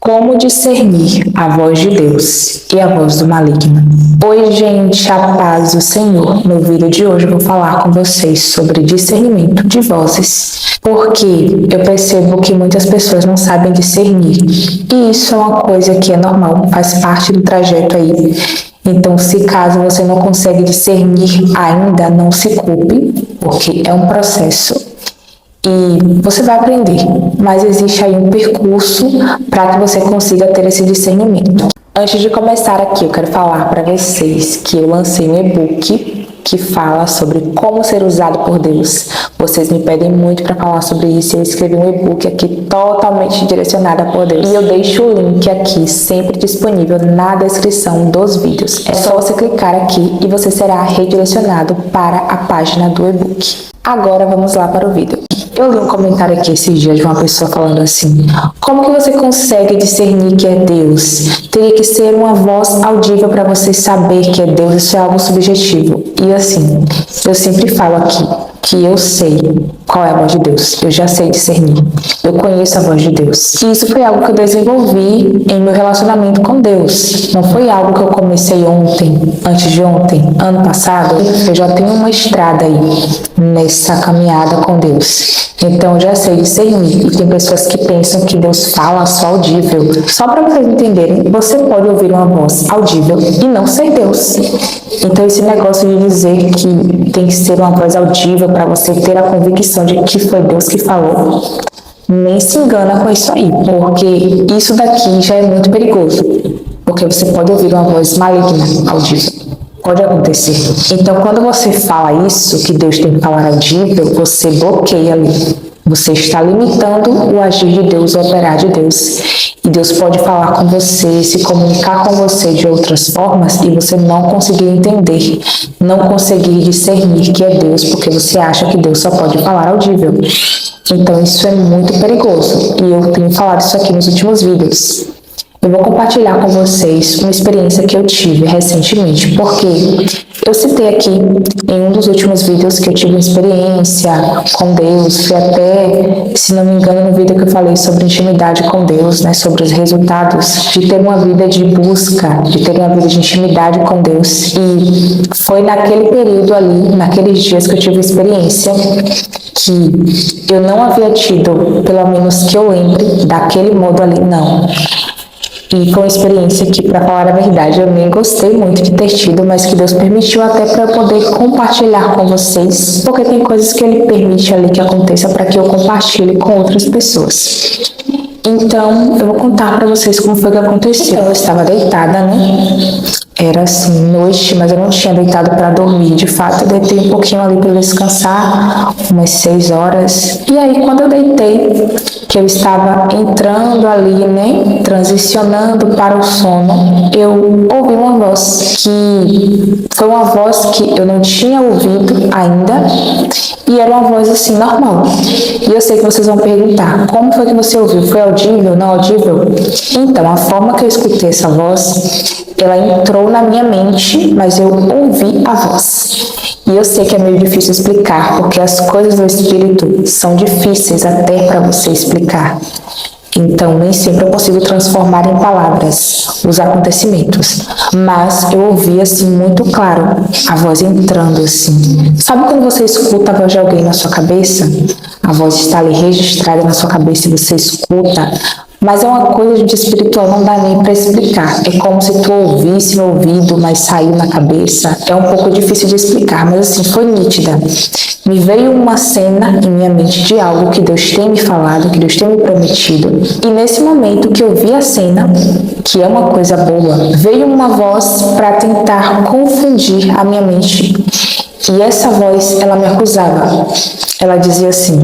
Como discernir a voz de Deus e a voz do maligno? Oi, gente, a paz do Senhor. No vídeo de hoje eu vou falar com vocês sobre discernimento de vozes, porque eu percebo que muitas pessoas não sabem discernir, e isso é uma coisa que é normal, faz parte do trajeto aí. Então, se caso você não consegue discernir ainda, não se culpe, porque é um processo. E você vai aprender, mas existe aí um percurso para que você consiga ter esse discernimento. Antes de começar aqui, eu quero falar para vocês que eu lancei um e-book que fala sobre como ser usado por Deus. Vocês me pedem muito para falar sobre isso e eu escrevi um e-book aqui totalmente direcionado por Deus. E eu deixo o link aqui, sempre disponível na descrição dos vídeos. É só você clicar aqui e você será redirecionado para a página do e-book. Agora vamos lá para o vídeo. Eu li um comentário aqui esses dias de uma pessoa falando assim: como que você consegue discernir que é Deus? Teria que ser uma voz audível para você saber que é Deus, isso é algo subjetivo. E assim, eu sempre falo aqui que eu sei qual é a voz de Deus, eu já sei discernir, eu conheço a voz de Deus. E isso foi algo que eu desenvolvi em meu relacionamento com Deus. Não foi algo que eu comecei ontem, antes de ontem, ano passado. Eu já tenho uma estrada aí nessa caminhada com Deus. Então eu já sei discernir. E tem pessoas que pensam que Deus fala só audível. Só para vocês entenderem, você pode ouvir uma voz audível e não ser Deus. Então esse negócio de dizer que tem que ser uma voz audível para você ter a convicção de que foi Deus que falou, nem se engana com isso aí, porque isso daqui já é muito perigoso, porque você pode ouvir uma voz maligna audível. Pode acontecer. Então, quando você fala isso, que Deus tem que falar audível, você bloqueia ali. Você está limitando o agir de Deus, o operar de Deus. E Deus pode falar com você, se comunicar com você de outras formas e você não conseguir entender, não conseguir discernir que é Deus, porque você acha que Deus só pode falar audível. Então, isso é muito perigoso. E eu tenho falado isso aqui nos últimos vídeos. Eu vou compartilhar com vocês uma experiência que eu tive recentemente, porque eu citei aqui em um dos últimos vídeos que eu tive uma experiência com Deus, foi até, se não me engano, no vídeo que eu falei sobre intimidade com Deus, né, sobre os resultados de ter uma vida de busca, de ter uma vida de intimidade com Deus. E foi naquele período ali, naqueles dias que eu tive uma experiência que eu não havia tido, pelo menos que eu lembre, daquele modo ali, não. E foi uma experiência que, para falar a verdade, eu nem gostei muito de ter tido, mas que Deus permitiu até para eu poder compartilhar com vocês, porque tem coisas que Ele permite ali que aconteça para que eu compartilhe com outras pessoas. Então, eu vou contar para vocês como foi que aconteceu. Eu estava deitada, né? Era assim, noite, mas eu não tinha deitado para dormir. De fato, eu deitei um pouquinho ali para descansar, umas 6 horas. E aí, quando eu deitei, que eu estava entrando ali, né, transicionando para o sono, eu ouvi uma voz que foi uma voz que eu não tinha ouvido ainda, e era uma voz assim, normal. E eu sei que vocês vão perguntar, como foi que você ouviu? Foi audível, não audível? Então, a forma que eu escutei essa voz, ela entrou na minha mente, mas eu ouvi a voz. E eu sei que é meio difícil explicar, porque as coisas do Espírito são difíceis até para você explicar. Então, nem sempre eu consigo transformar em palavras os acontecimentos. Mas eu ouvi, assim, muito claro, a voz entrando, assim. Sabe quando você escuta a voz de alguém na sua cabeça? A voz está ali registrada na sua cabeça e você escuta. Mas é uma coisa de espiritual, não dá nem para explicar. É como se tu ouvisse no ouvido, mas saiu na cabeça. É um pouco difícil de explicar, mas assim, foi nítida. Me veio uma cena em minha mente de algo que Deus tem me falado, que Deus tem me prometido. E nesse momento que eu vi a cena, que é uma coisa boa, veio uma voz para tentar confundir a minha mente. E essa voz, ela me acusava. Ela dizia assim: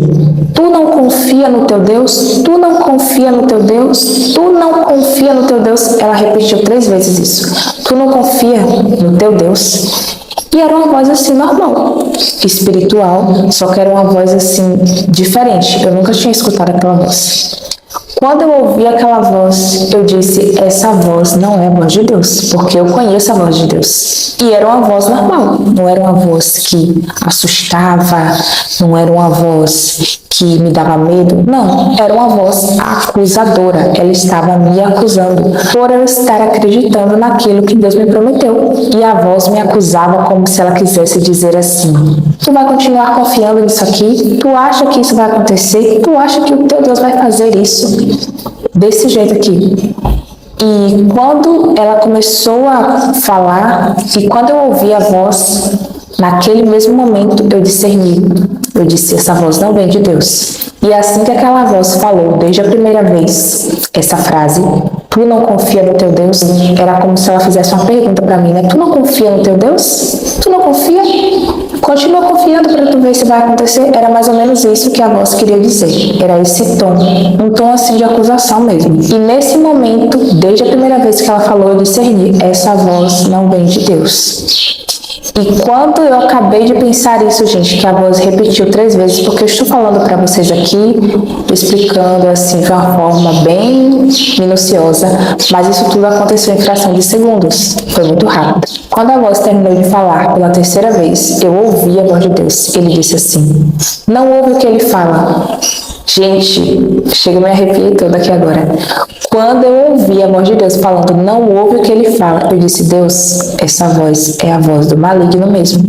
tu não confia no teu Deus? Tu não confia no teu Deus? Tu não confia no teu Deus? Ela repetiu 3 vezes isso. Tu não confia no teu Deus? E era uma voz assim, normal, espiritual, só que era uma voz assim, diferente. Eu nunca tinha escutado aquela voz. Quando eu ouvi aquela voz, eu disse, essa voz não é a voz de Deus, porque eu conheço a voz de Deus. E era uma voz normal, não era uma voz que assustava, não era uma voz que me dava medo. Não, era uma voz acusadora. Ela estava me acusando por eu estar acreditando naquilo que Deus me prometeu. E a voz me acusava como se ela quisesse dizer assim: tu vai continuar confiando nisso aqui? Tu acha que isso vai acontecer? Tu acha que o teu Deus vai fazer isso? Desse jeito aqui. E quando ela começou a falar, e quando eu ouvi a voz, naquele mesmo momento eu discerni. Eu disse: essa voz não vem de Deus. E assim que aquela voz falou, desde a primeira vez, essa frase, tu não confia no teu Deus, era como se ela fizesse uma pergunta para mim, né? Tu não confia no teu Deus? Tu não confia? Continua confiando para tu ver se vai acontecer. Era mais ou menos isso que a voz queria dizer. Era esse tom, um tom assim de acusação mesmo. E nesse momento, desde a primeira vez que ela falou, eu discerni: essa voz não vem de Deus. E quando eu acabei de pensar isso, gente, que a voz repetiu 3 vezes, porque eu estou falando para vocês aqui, explicando assim de uma forma bem minuciosa, mas isso tudo aconteceu em fração de segundos. Foi muito rápido. Quando a voz terminou de falar pela 3ª vez, eu ouvi a voz de Deus. Ele disse assim: não ouve o que ele fala. Gente, chega me arrepiei toda aqui agora. Quando eu ouvi a voz de Deus falando, não ouve o que ele fala, eu disse: Deus, essa voz é a voz do maligno mesmo.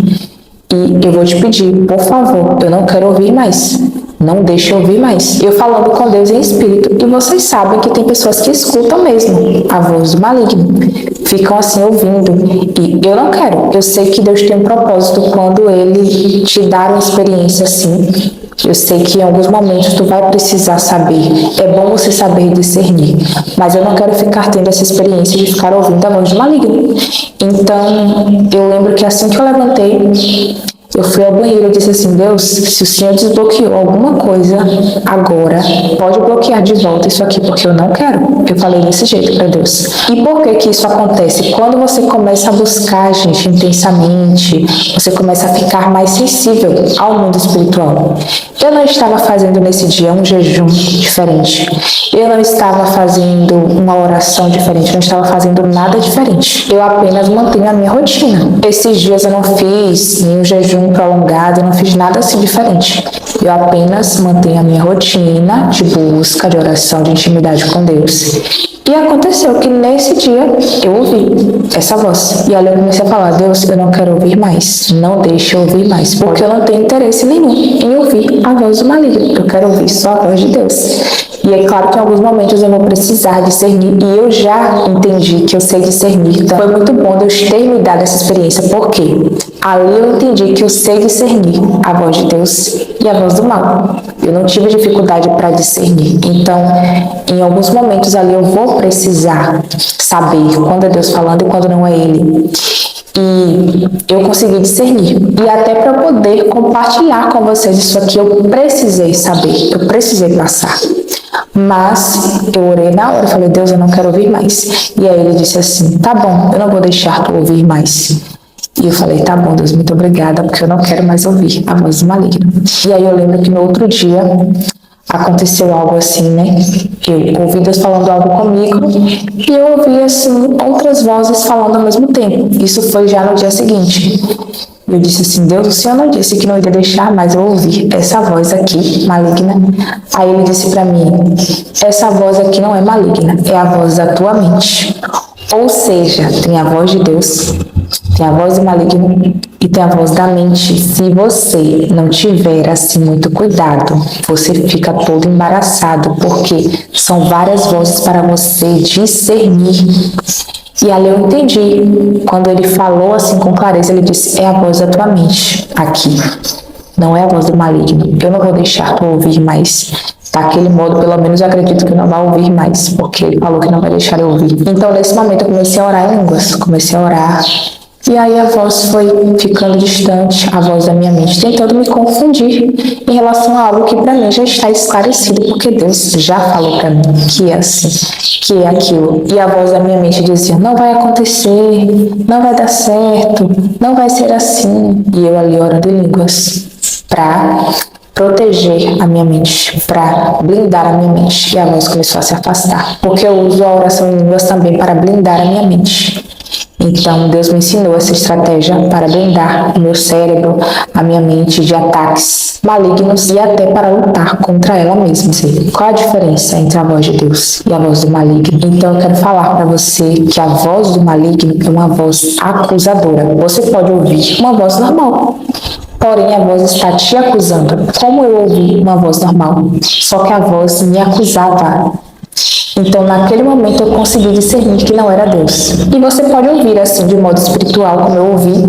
E eu vou te pedir, por favor, eu não quero ouvir mais. Não deixe eu ouvir mais. Eu falando com Deus em espírito. E vocês sabem que tem pessoas que escutam mesmo a voz do maligno. Ficam assim ouvindo. E eu não quero. Eu sei que Deus tem um propósito quando Ele te dá uma experiência assim. Eu sei que em alguns momentos tu vai precisar saber. É bom você saber discernir. Mas eu não quero ficar tendo essa experiência de ficar ouvindo a voz do maligno. Então, eu lembro que assim que eu levantei, eu fui ao banheiro e disse assim: Deus, se o Senhor desbloqueou alguma coisa agora, pode bloquear de volta isso aqui, porque eu não quero. Eu falei desse jeito para Deus. E por que que isso acontece? Quando você começa a buscar, gente, intensamente, você começa a ficar mais sensível ao mundo espiritual. Eu não estava fazendo nesse dia um jejum diferente. Eu não estava fazendo uma oração diferente. Eu não estava fazendo nada diferente. Eu apenas mantenho a minha rotina. Esses dias eu não fiz nenhum jejum prolongado, eu não fiz nada assim diferente. Eu apenas mantenho a minha rotina de busca, de oração, de intimidade com Deus. E aconteceu que nesse dia eu ouvi essa voz. E ali eu comecei a falar: Deus, eu não quero ouvir mais. Não deixe eu ouvir mais. Porque eu não tenho interesse nenhum em ouvir a voz do maligno. Eu quero ouvir só a voz de Deus. E é claro que em alguns momentos eu vou precisar discernir. E eu já entendi que eu sei discernir. Então foi muito bom Deus ter me dado essa experiência. Por quê? Ali eu entendi que eu sei discernir a voz de Deus e a voz do mal. Eu não tive dificuldade para discernir. Então, em alguns momentos ali eu vou precisar saber quando é Deus falando e quando não é Ele. E eu consegui discernir. E até para poder compartilhar com vocês isso aqui, eu precisei saber, eu precisei passar. Mas eu orei na hora, falei: Deus, eu não quero ouvir mais. E aí Ele disse assim: tá bom, eu não vou deixar tu ouvir mais. E eu falei: tá bom, Deus, muito obrigada, porque eu não quero mais ouvir a voz do maligno. E aí eu lembro que no outro dia aconteceu algo assim, né? Eu ouvi Deus falando algo comigo e eu ouvi, assim, outras vozes falando ao mesmo tempo. Isso foi já no dia seguinte. Eu disse assim: Deus, o Senhor não disse que não iria deixar mais eu ouvir essa voz aqui, maligna? Aí Ele disse para mim: essa voz aqui não é maligna, é a voz da tua mente. Ou seja, tem a voz de Deus, tem a voz do maligno e tem a voz da mente. Se você não tiver assim muito cuidado, você fica todo embaraçado, porque são várias vozes para você discernir. E ali eu entendi. Quando Ele falou assim com clareza, Ele disse: é a voz da tua mente aqui, não é a voz do maligno. Eu não vou deixar tu ouvir mais. Daquele modo, pelo menos eu acredito que não vai ouvir mais, porque Ele falou que não vai deixar eu ouvir. Então, nesse momento, eu comecei a orar em línguas, comecei a orar. E aí a voz foi ficando distante, a voz da minha mente, tentando me confundir em relação a algo que para mim já está esclarecido, porque Deus já falou para mim que é assim, que é aquilo. E a voz da minha mente dizia: não vai acontecer, não vai dar certo, não vai ser assim. E eu ali orando em línguas para proteger a minha mente, para blindar a minha mente. E a voz começou a se afastar, porque eu uso a oração em línguas também para blindar a minha mente. Então, Deus me ensinou essa estratégia para blindar o meu cérebro, a minha mente de ataques malignos e até para lutar contra ela mesma. Qual a diferença entre a voz de Deus e a voz do maligno? Então, eu quero falar para você que a voz do maligno é uma voz acusadora. Você pode ouvir uma voz normal, porém a voz está te acusando. Como eu ouvi uma voz normal, só que a voz me acusava. Então, naquele momento, eu consegui discernir que não era Deus. E você pode ouvir assim, de modo espiritual, como eu ouvi,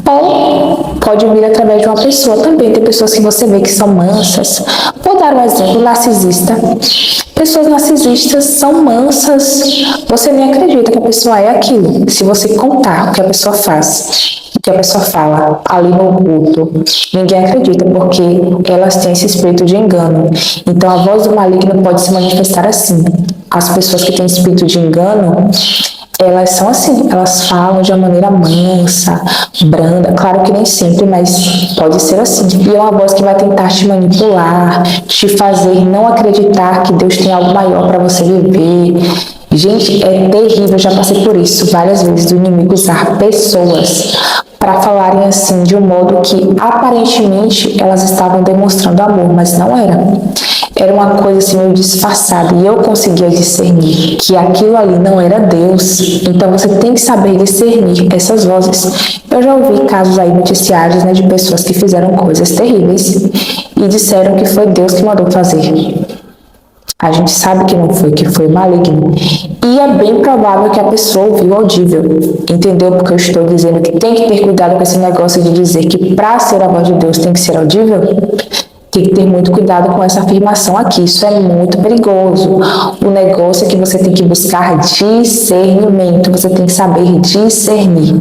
ou pode ouvir através de uma pessoa também. Tem pessoas que você vê que são mansas. Vou dar um exemplo, narcisista. Pessoas narcisistas são mansas. Você nem acredita que a pessoa é aquilo. Se você contar o que a pessoa faz, o que a pessoa fala ali no oculto, ninguém acredita, porque elas têm esse espírito de engano. Então, a voz do maligno pode se manifestar assim. As pessoas que têm espírito de engano, elas são assim, elas falam de uma maneira mansa, branda, claro que nem sempre, mas pode ser assim. E é uma voz que vai tentar te manipular, te fazer não acreditar que Deus tem algo maior para você viver. Gente, é terrível, eu já passei por isso várias vezes, do inimigo usar pessoas para falarem assim, de um modo que aparentemente elas estavam demonstrando amor, mas não era. Era uma coisa assim meio disfarçada, e eu conseguia discernir que aquilo ali não era Deus. Então você tem que saber discernir essas vozes. Eu já ouvi casos aí noticiários, né, de pessoas que fizeram coisas terríveis e disseram que foi Deus que mandou fazer. A gente sabe que não foi, que foi maligno. E é bem provável que a pessoa ouviu audível. Entendeu? Porque eu estou dizendo que tem que ter cuidado com esse negócio de dizer que para ser a voz de Deus tem que ser audível. Tem que ter muito cuidado com essa afirmação aqui. Isso é muito perigoso. O negócio é que você tem que buscar discernimento. Você tem que saber discernir.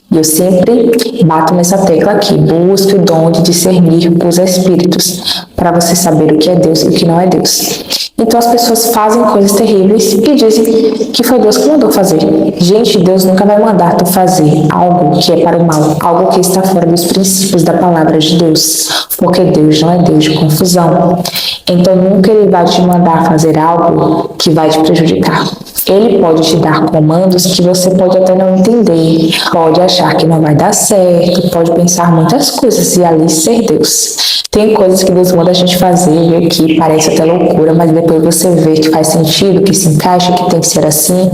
E eu sempre bato nessa tecla aqui. Busque o dom de discernir os espíritos, para você saber o que é Deus e o que não é Deus. Então as pessoas fazem coisas terríveis e dizem que foi Deus que mandou fazer. Gente, Deus nunca vai mandar tu fazer algo que é para o mal, algo que está fora dos princípios da palavra de Deus, porque Deus não é Deus de confusão. Então nunca Ele vai te mandar fazer algo que vai te prejudicar. Ele pode te dar comandos que você pode até não entender, pode achar que não vai dar certo, pode pensar muitas coisas e ali ser Deus. Tem coisas que Deus manda a gente fazer que parece até loucura, mas depois você vê que faz sentido, que se encaixa, que tem que ser assim,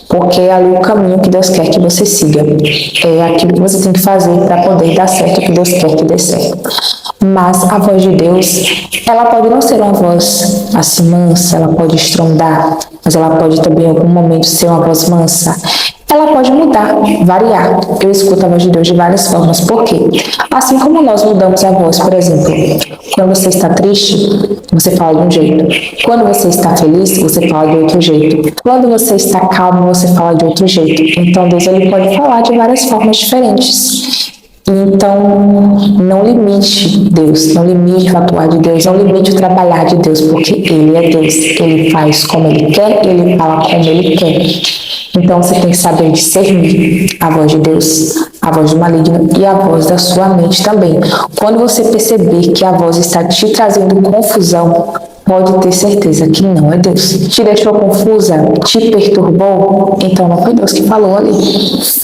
porque é ali o caminho que Deus quer que você siga. É aquilo que você tem que fazer para poder dar certo o que Deus quer que dê certo. Mas a voz de Deus, ela pode não ser uma voz assim mansa, ela pode estrondar, mas ela pode também em algum momento ser uma voz mansa. Ela pode mudar, variar. Eu escuto a voz de Deus de várias formas. Por quê? Assim como nós mudamos a voz, por exemplo, quando você está triste, você fala de um jeito. Quando você está feliz, você fala de outro jeito. Quando você está calmo, você fala de outro jeito. Então Deus, ele pode falar de várias formas diferentes. Então, não limite Deus, não limite o atuar de Deus, não limite o trabalhar de Deus, porque Ele é Deus, Ele faz como Ele quer, Ele fala como Ele quer. Então, você tem que saber discernir a voz de Deus, a voz do maligno e a voz da sua mente também. Quando você perceber que a voz está te trazendo confusão, pode ter certeza que não é Deus. Te deixou confusa? Te perturbou? Então não foi Deus que falou ali.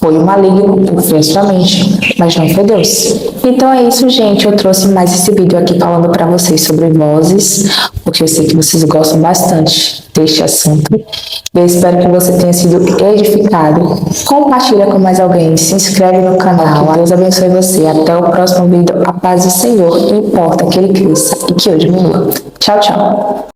Foi o maligno, foi a sua mente, mas não foi Deus. Então é isso, gente. Eu trouxe mais esse vídeo aqui falando para vocês sobre vozes, porque eu sei que vocês gostam bastante deste assunto. Eu espero que você tenha sido edificado. Compartilha com mais alguém, se inscreve no canal. Deus abençoe você. Até o próximo vídeo. A paz do Senhor importa que ele cresça e que eu diminua. Tchau, tchau.